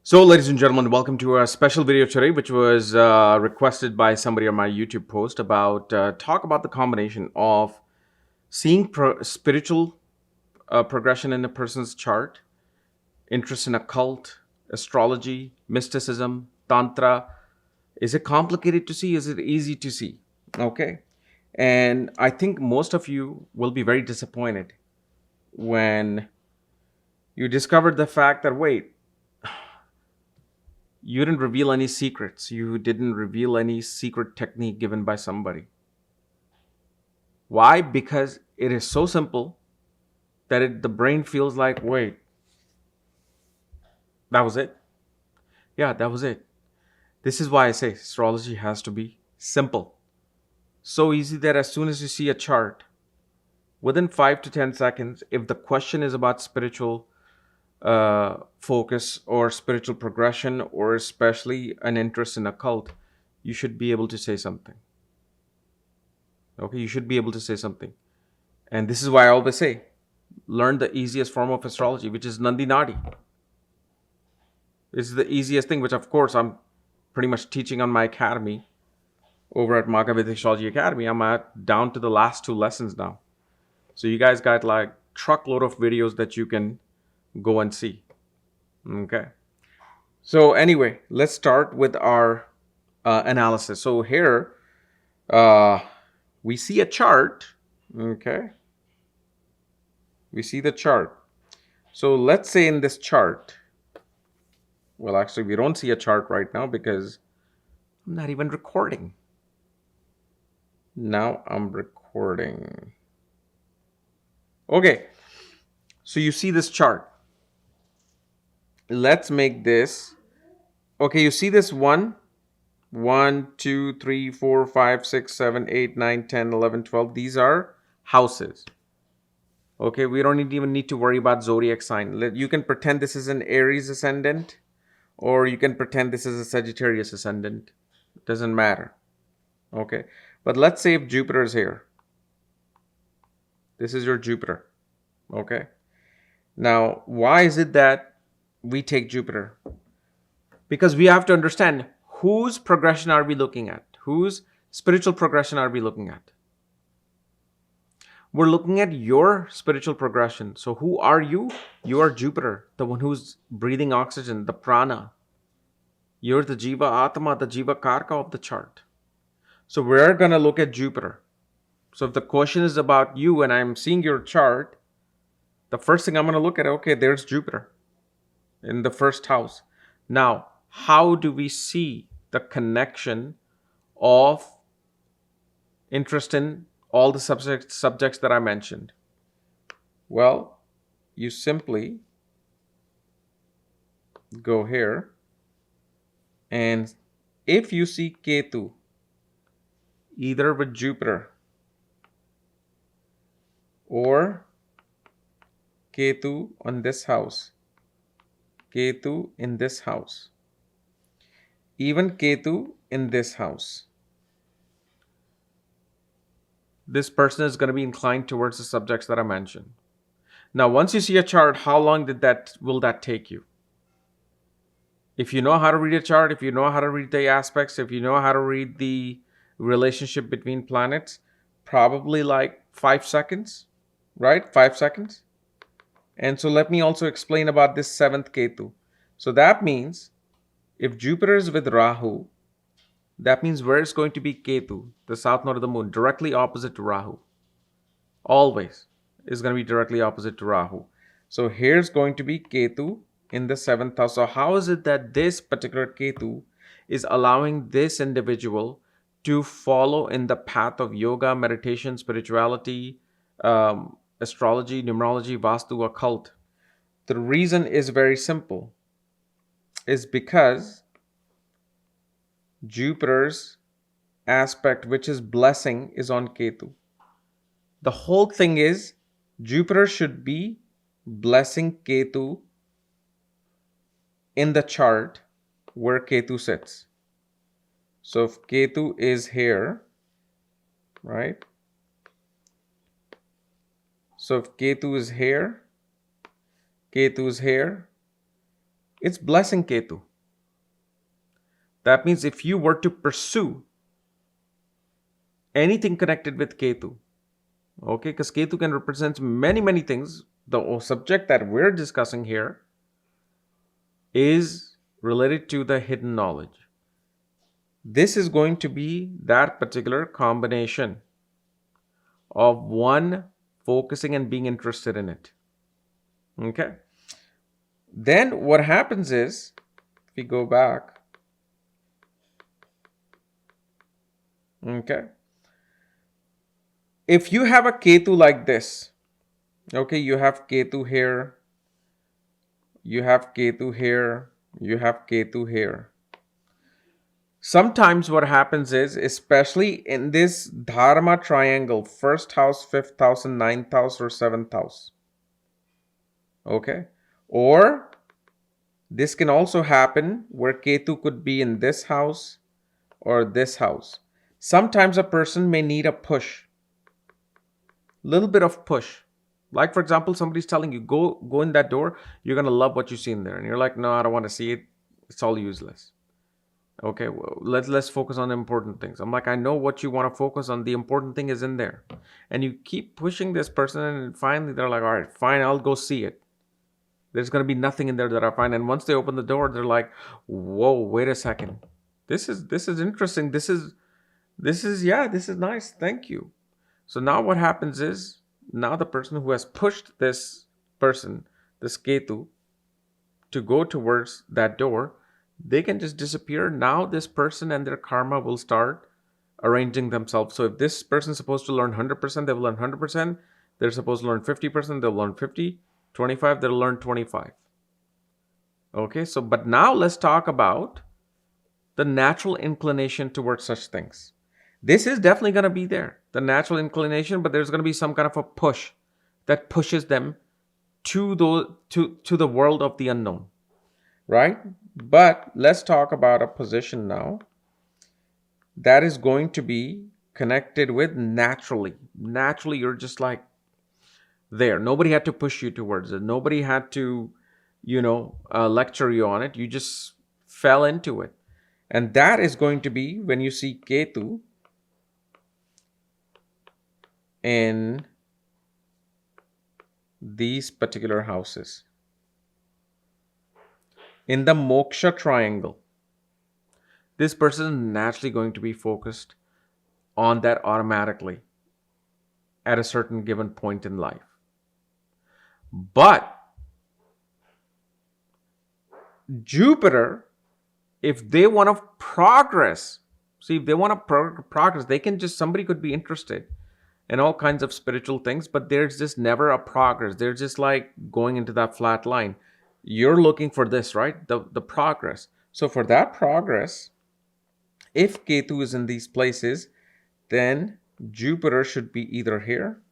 So, ladies and gentlemen, welcome to a special video today, which was requested by somebody on my YouTube post about talk about the combination of seeing spiritual progression in a person's chart, interest in occult, astrology, mysticism, tantra. Is it complicated to see? Is it easy to see? Okay, and I think most of you will be very disappointed when you discovered the fact that wait, you didn't reveal any secrets. You didn't reveal any secret technique given by somebody. Why? Because it is so simple that the brain feels like, wait, that was it? Yeah, that was it. This is why I say astrology has to be simple. So easy that as soon as you see a chart, within 5 to 10 seconds, if the question is about spiritual focus or spiritual progression, or especially an interest in occult, you should be able to say something. Okay, you should be able to say something. And this is why I always say, learn the easiest form of astrology, which is Nandi Nadi. This is the easiest thing, which of course I'm pretty much teaching on my academy over at Vedic Astrology Academy. I'm down to the last two lessons now. So you guys got like truckload of videos that you can go and see. Okay. So anyway, let's start with our analysis. So here uh, we see a chart. Okay. We see the chart. So let's say in this chart, well, actually, we don't see a chart right now because I'm not even recording. Now I'm recording. Okay, so you see this chart. Let's make this. Okay, you see this 1, 2, 3, 4, 5, 6, 7, 8, 9, 10, 11, 12. These are houses. Okay, we don't even need to worry about zodiac sign. You can pretend this is an Aries ascendant, or you can pretend this is a Sagittarius ascendant. It doesn't matter. Okay, but let's say if Jupiter is here. This is your Jupiter. Okay, now why is it that we take Jupiter? Because we have to understand whose progression are we looking at? Whose spiritual progression are we looking at? We're looking at your spiritual progression. So who are you? You are Jupiter, the one who's breathing oxygen, the prana. You're the Jiva Atma, the Jiva Karka of the chart. So we're going to look at Jupiter. So if the question is about you and I'm seeing your chart, the first thing I'm going to look at, okay, there's Jupiter in the first house. Now, how do we see the connection of interest in all the subjects that I mentioned? Well, you simply go here, and if you see Ketu either with Jupiter or Ketu on this house, Ketu in this house, even Ketu in this house, this person is going to be inclined towards the subjects that I mentioned. Now, once you see a chart, how long will that take you? If you know how to read a chart, if you know how to read the aspects, if you know how to read the relationship between planets, probably like 5 seconds, right? 5 seconds. And so let me also explain about this seventh Ketu. So that means if Jupiter is with Rahu, that means where is going to be Ketu, the south node of the moon, directly opposite to Rahu. Always is going to be directly opposite to Rahu. So here's going to be Ketu in the seventh house. So how is it that this particular Ketu is allowing this individual to follow in the path of yoga, meditation, spirituality, astrology, numerology, vastu, occult? The reason is very simple. Is because Jupiter's aspect, which is blessing, is on Ketu. The whole thing is Jupiter should be blessing Ketu in the chart where Ketu sits. So if Ketu is here, right? So if Ketu is here, Ketu is here, It's blessing Ketu. That means if you were to pursue anything connected with Ketu, okay, because Ketu can represent many, many things. The subject that we're discussing here is related to the hidden knowledge. This is going to be that particular combination of one focusing and being interested in it. Okay. Then what happens is, if we go back, okay, if you have a Ketu like this, okay, you have Ketu here, you have Ketu here, you have Ketu here. Sometimes what happens is, especially in this Dharma triangle, first house, fifth house, and ninth house or seventh house, okay, or this can also happen where Ketu could be in this house or this house. Sometimes a person may need a push, little bit of push. Like for example, somebody's telling you, go in that door, you're gonna love what you see in there, and you're like, no, I don't want to see it. It's all useless. Okay, well, let's focus on the important things. I'm like, I know what you want to focus on. The important thing is in there, and you keep pushing this person, and finally they're like, all right, fine, I'll go see it. There's gonna be nothing in there that I find, and once they open the door, they're like, whoa, wait a second, this is interesting. This is nice. Thank you. So now what happens is, now the person who has pushed this person, this Ketu, to go towards that door, they can just disappear. Now this person and their karma will start arranging themselves. So if this person is supposed to learn 100%, they will learn 100%. They're supposed to learn 50%, they'll learn 50. 25, they'll learn 25. Okay, so but now let's talk about the natural inclination towards such things. This is definitely going to be there, the natural inclination, but there's going to be some kind of a push that pushes them to the world of the unknown, right? But let's talk about a position now that is going to be connected with naturally. Naturally, you're just like there. Nobody had to push you towards it. Nobody had to, lecture you on it. You just fell into it. And that is going to be when you see Ketu in these particular houses. In the moksha triangle, this person is naturally going to be focused on that automatically at a certain given point in life. But Jupiter, if they want to progress, if they want to progress, they can just, somebody could be interested in all kinds of spiritual things, but there's just never a progress. They're just like going into that flat line. You're looking for this, right? The progress. So for that progress, if Ketu is in these places, then Jupiter should be either here,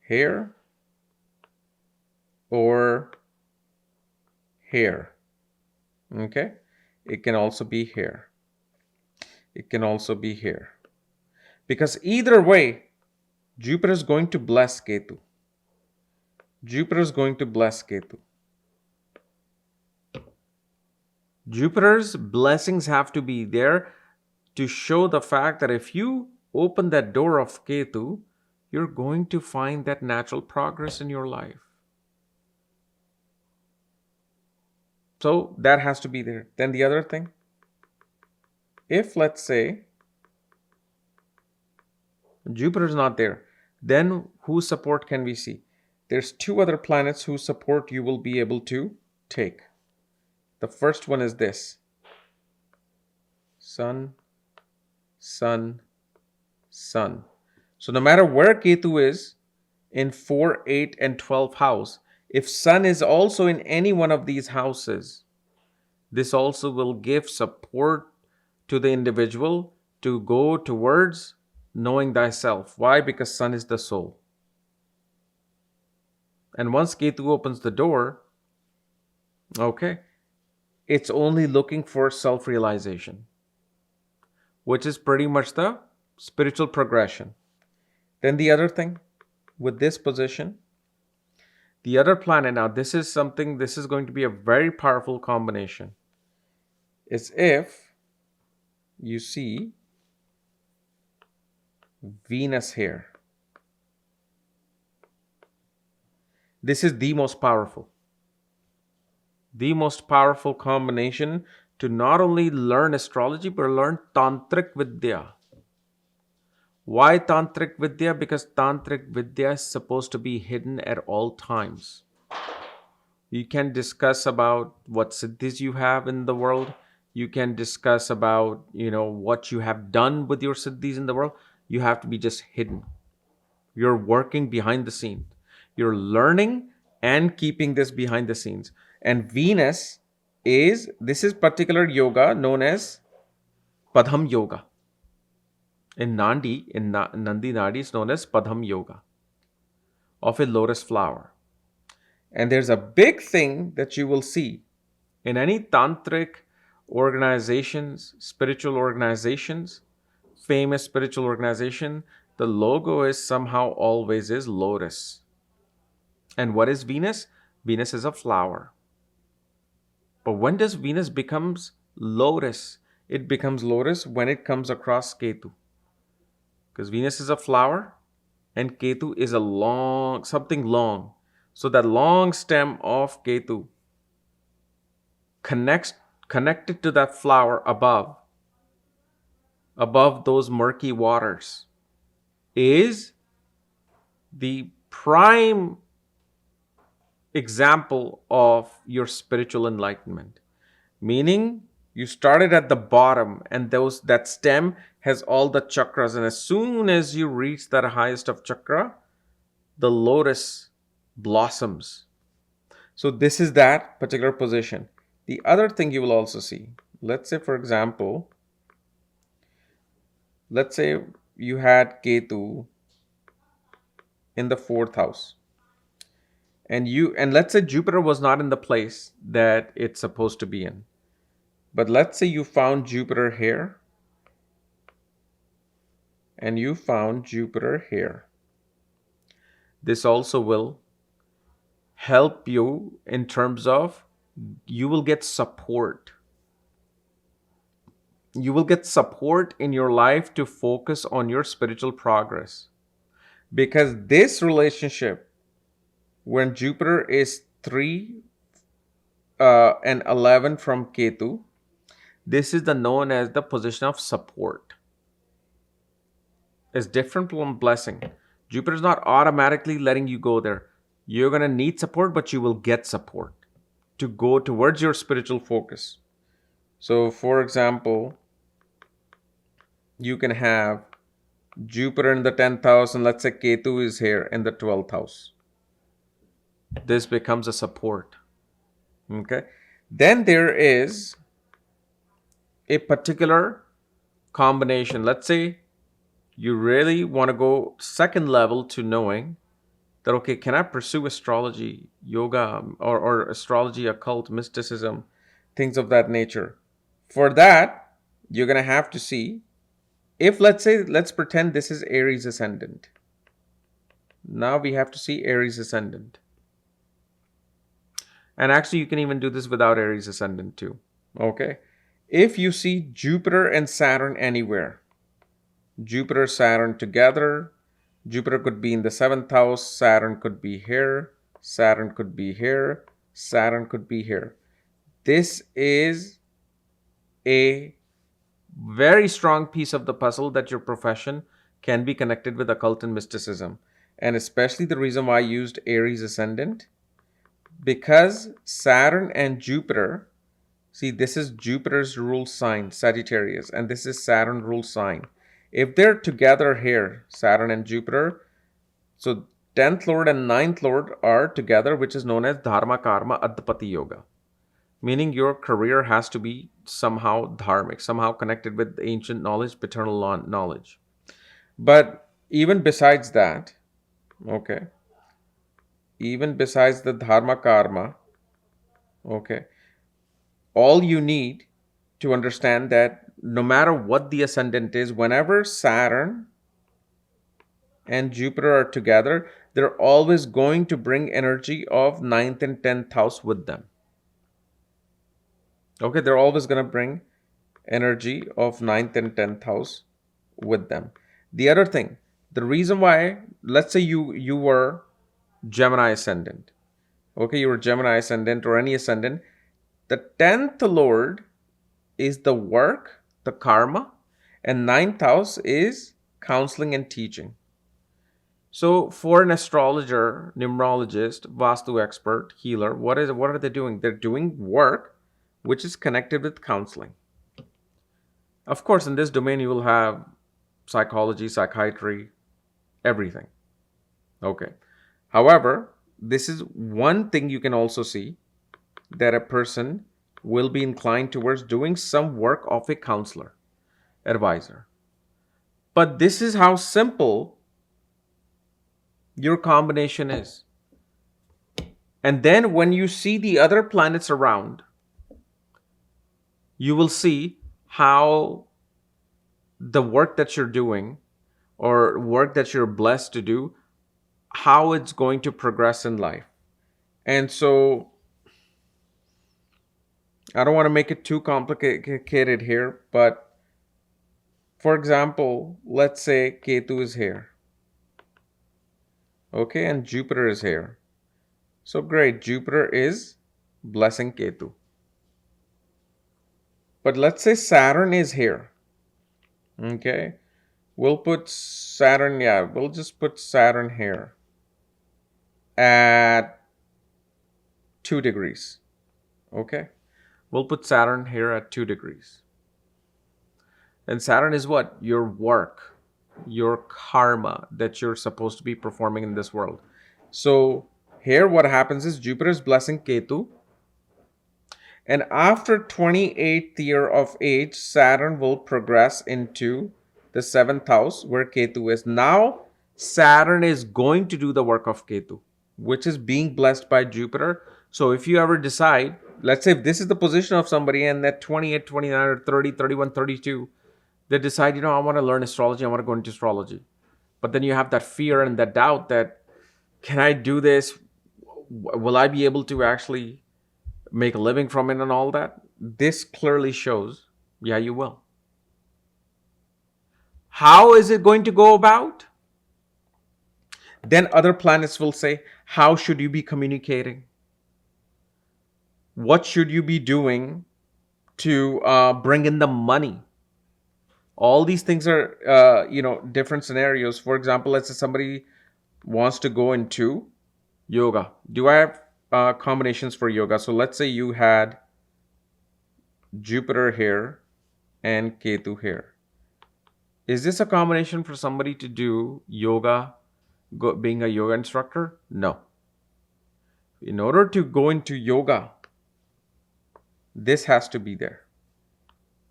here, or here. Okay? It can also be here. It can also be here. Because either way, Jupiter is going to bless Ketu. Jupiter is going to bless Ketu. Jupiter's blessings have to be there to show the fact that if you open that door of Ketu, you're going to find that natural progress in your life. So that has to be there. Then the other thing, if let's say Jupiter is not there, then whose support can we see? There's two other planets whose support you will be able to take. The first one is this: Sun, Sun, Sun. So no matter where Ketu is in 4, 8, and 12 house, if Sun is also in any one of these houses, this also will give support to the individual to go towards knowing thyself. Why? Because Sun is the soul. And once Ketu opens the door, okay, it's only looking for self-realization, which is pretty much the spiritual progression. Then the other thing with this position, The other planet, now this is going to be a very powerful combination, is if you see Venus here. This is the most powerful combination to not only learn astrology but learn Tantric Vidya. Why Tantric Vidya? Because Tantric Vidya is supposed to be hidden at all times. You can discuss about what siddhis you have in the world. You can discuss about, what you have done with your siddhis in the world. You have to be just hidden. You're working behind the scenes. You're learning and keeping this behind the scenes. And Venus this is particular yoga known as Padham Yoga. In Nandi Nadi, is known as Padham Yoga of a lotus flower. And there's a big thing that you will see in any tantric organizations, spiritual organizations, famous spiritual organization, the logo is somehow always is lotus. And what is Venus? Venus is a flower. But when does Venus becomes lotus? It becomes lotus when it comes across Ketu. Because Venus is a flower and Ketu is something long. So that long stem of Ketu connected to that flower above those murky waters, is the prime example of your spiritual enlightenment. Meaning, you started at the bottom and that stem has all the chakras, and as soon as you reach that highest of chakra, the lotus blossoms. So this is that particular position. The other thing you will also see, let's say for example, let's say you had Ketu in the 4th house, and let's say Jupiter was not in the place that it's supposed to be in. But let's say you found Jupiter here and you found Jupiter here. This also will help you in terms of you will get support. You will get support in your life to focus on your spiritual progress. Because this relationship, when Jupiter is 3 and 11 from Ketu, this is known as the position of support. It's different from blessing. Jupiter is not automatically letting you go there. You're going to need support, but you will get support to go towards your spiritual focus. So, for example, you can have Jupiter in the 10th house, and let's say Ketu is here in the 12th house. This becomes a support. Okay. Then there is a particular combination. Let's say you really want to go second level to knowing that, okay, can I pursue astrology, yoga, or astrology, occult, mysticism, things of that nature? For that, you're going to have to see if, let's pretend this is Aries ascendant. Now we have to see Aries ascendant. And actually, you can even do this without Aries ascendant too. Okay. If you see Jupiter and Saturn anywhere, Jupiter, Saturn together, Jupiter could be in the 7th house, Saturn could be here, Saturn could be here, Saturn could be here. This is a very strong piece of the puzzle that your profession can be connected with occult and mysticism. And especially the reason why I used Aries ascendant, because Saturn and Jupiter, see, this is Jupiter's rule sign, Sagittarius, and this is Saturn rule sign. If they're together here, Saturn and Jupiter, so 10th Lord and 9th Lord are together, which is known as Dharma Karma Adhipati Yoga. Meaning your career has to be somehow dharmic, somehow connected with ancient knowledge, paternal knowledge. But even besides that, okay, even besides the Dharma Karma, okay, all you need to understand that no matter what the ascendant is, whenever Saturn and Jupiter are together, they're always going to bring energy of 9th and 10th house with them. Okay, they're always going to bring energy of 9th and 10th house with them. The other thing, the reason why, let's say you were Gemini ascendant. Okay, you were Gemini ascendant or any ascendant. The 10th lord is the work, the karma, and 9th house is counseling and teaching. So for an astrologer, numerologist, Vastu expert, healer, what are they doing? They're doing work which is connected with counseling. Of course, in this domain, you will have psychology, psychiatry, everything. Okay. However, this is one thing you can also see, that a person will be inclined towards doing some work of a counselor, advisor. But this is how simple your combination is. And then when you see the other planets around, you will see how the work that you're doing or work that you're blessed to do, how it's going to progress in life. And so I don't want to make it too complicated here, but for example, let's say Ketu is here. Okay, and Jupiter is here. So great, Jupiter is blessing Ketu. But let's say Saturn is here. Okay, we'll put Saturn, we'll just put Saturn here at 2 degrees. Okay, we'll put Saturn here at 2 degrees. And Saturn is what? Your work, your karma that you're supposed to be performing in this world. So here what happens is Jupiter is blessing Ketu. And after 28th year of age, Saturn will progress into the 7th house where Ketu is. Now, Saturn is going to do the work of Ketu, which is being blessed by Jupiter. So if you ever decide, let's say if this is the position of somebody and at 28, 29, or 30, 31, 32, they decide, I want to learn astrology, I want to go into astrology. But then you have that fear and that doubt that, can I do this? Will I be able to actually make a living from it and all that? This clearly shows, yeah, you will. How is it going to go about? Then other planets will say, how should you be communicating? What should you be doing to bring in the money? All these things are, different scenarios. For example, let's say somebody wants to go into yoga. Do I have combinations for yoga? So let's say you had Jupiter here and Ketu here. Is this a combination for somebody to do yoga, being a yoga instructor? No. In order to go into yoga, this has to be there.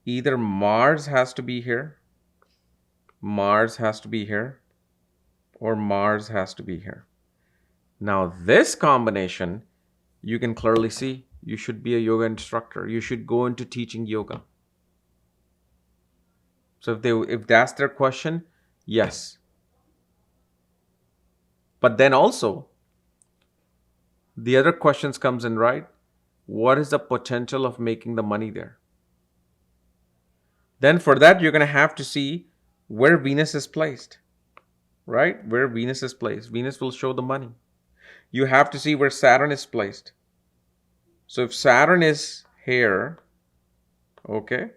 Either Mars has to be here, Mars has to be here, or Mars has to be here. Now this combination, you can clearly see you should be a yoga instructor. You should go into teaching yoga. So if that's their question, yes. But then also, the other questions comes in, right? What is the potential of making the money there? Then for that, you're going to have to see where Venus is placed, right? Where Venus is placed. Venus will show the money. You have to see where Saturn is placed. So if Saturn is here, okay,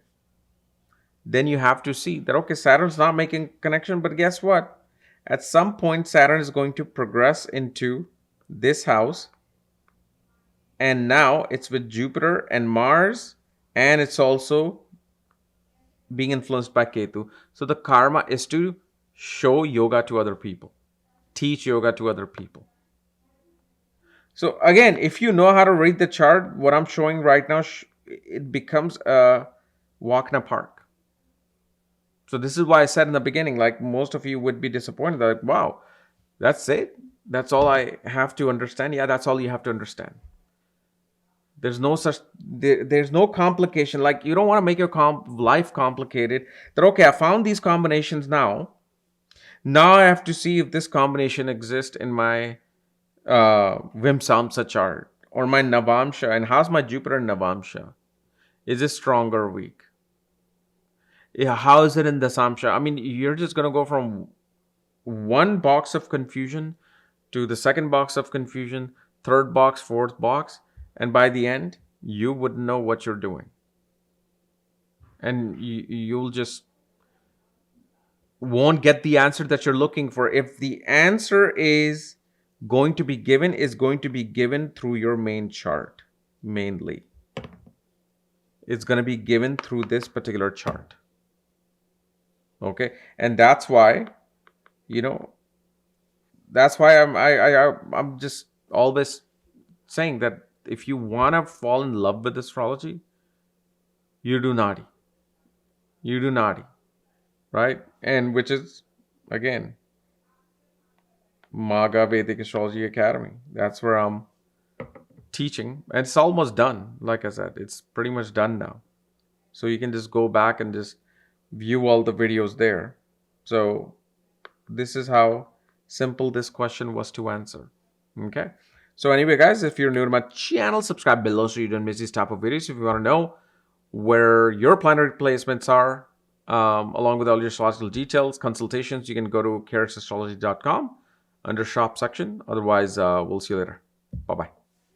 then you have to see that, okay, Saturn's not making connection, but guess what? At some point, Saturn is going to progress into this house. And now it's with Jupiter and Mars, and it's also being influenced by Ketu. So the karma is to show yoga to other people, teach yoga to other people. So again, if you know how to read the chart, what I'm showing right now, it becomes a walk in a park. So this is why I said in the beginning, like most of you would be disappointed. Like, wow, that's it? That's all I have to understand? Yeah, that's all you have to understand. There's no complication. Like, you don't want to make your life complicated. That, okay, I found these combinations now. Now I have to see if this combination exists in my Vimsamsa chart or my Navamsha. And how's my Jupiter Navamsha? Is it strong or weak? Yeah, how is it in the Samsha? I mean, you're just going to go from one box of confusion to the second box of confusion, third box, fourth box, and by the end, you wouldn't know what you're doing. And you'll just won't get the answer that you're looking for. If the answer is going to be given through your main chart, mainly. It's going to be given through this particular chart. Okay, and that's why, that's why I'm just always saying that if you want to fall in love with astrology, you do naughty. You do naughty, right? And which is, again, Maga Vedic Astrology Academy. That's where I'm teaching. And it's almost done. Like I said, it's pretty much done now. So you can just go back and just view all the videos there. So this is how simple this question was to answer. Okay. So anyway, guys, if you're new to my channel, subscribe below so you don't miss these type of videos. If you want to know where your planetary placements are, along with all your astrological details, consultations, you can go to caresastrology.com under shop section. Otherwise, we'll see you later. Bye-bye.